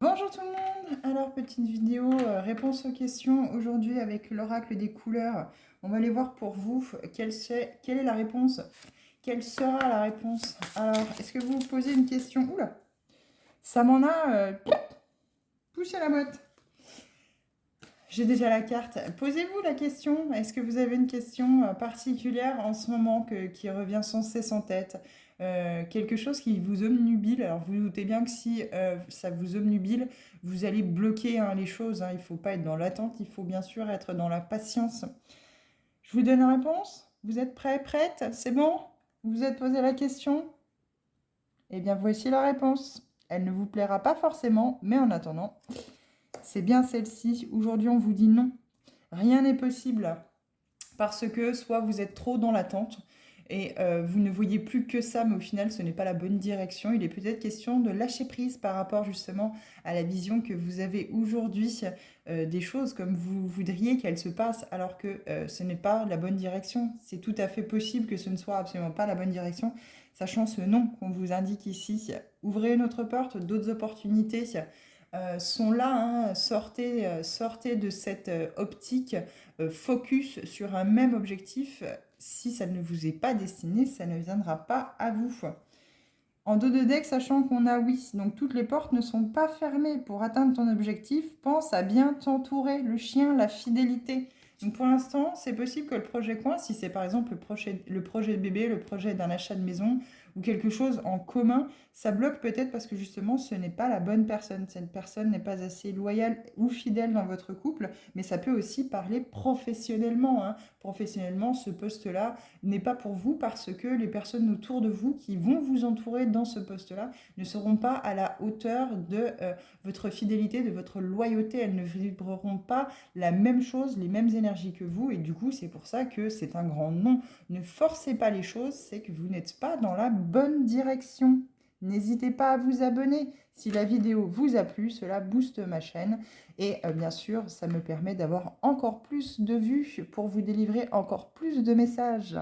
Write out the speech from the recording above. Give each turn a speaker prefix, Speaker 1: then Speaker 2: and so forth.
Speaker 1: Bonjour tout le monde. Alors, petite vidéo réponse aux questions aujourd'hui avec l'oracle des couleurs. On va aller voir pour vous quelle est la réponse. Quelle sera la réponse? Alors, est-ce que vous vous posez une question? Oula, ça m'en a poussé la boîte. J'ai déjà la carte. Posez-vous la question. Est-ce que vous avez une question particulière en ce moment qui revient sans cesse en tête? Quelque chose qui vous obnubile. Alors vous vous doutez bien que si ça vous obnubile, vous allez bloquer hein, les choses. Hein. Il ne faut pas être dans l'attente, il faut bien sûr être dans la patience. Je vous donne la réponse. Vous êtes prêts, prête? C'est bon? Vous vous êtes posé la question? Eh bien voici la réponse. Elle ne vous plaira pas forcément, mais en attendant, c'est bien celle-ci. Aujourd'hui, on vous dit non. Rien n'est possible parce que soit vous êtes trop dans l'attente et vous ne voyez plus que ça, mais au final, ce n'est pas la bonne direction. Il est peut-être question de lâcher prise par rapport justement à la vision que vous avez aujourd'hui des choses comme vous voudriez qu'elles se passent, alors que ce n'est pas la bonne direction. C'est tout à fait possible que ce ne soit absolument pas la bonne direction, sachant ce non qu'on vous indique ici. Ouvrez une autre porte, d'autres opportunités sont là, hein. Sortez de cette optique, focus sur un même objectif. Si ça ne vous est pas destiné, ça ne viendra pas à vous. En dos de deck, sachant qu'on a oui, donc toutes les portes ne sont pas fermées. Pour atteindre ton objectif, pense à bien t'entourer. Le chien, la fidélité. Donc pour l'instant, c'est possible que le projet coince, si c'est par exemple le projet de bébé, le projet d'un achat de maison ou quelque chose en commun, ça bloque peut-être parce que justement ce n'est pas la bonne personne. Cette personne n'est pas assez loyale ou fidèle dans votre couple, mais ça peut aussi parler professionnellement. Hein. Professionnellement, ce poste-là n'est pas pour vous parce que les personnes autour de vous qui vont vous entourer dans ce poste-là ne seront pas à la hauteur de votre fidélité, de votre loyauté. Elles ne vibreront pas la même chose, les mêmes énergies que vous. Et du coup, c'est pour ça que c'est un grand non. Ne forcez pas les choses, c'est que vous n'êtes pas dans la bonne direction. N'hésitez pas à vous abonner. Si la vidéo vous a plu, cela booste ma chaîne. Et bien sûr, ça me permet d'avoir encore plus de vues pour vous délivrer encore plus de messages.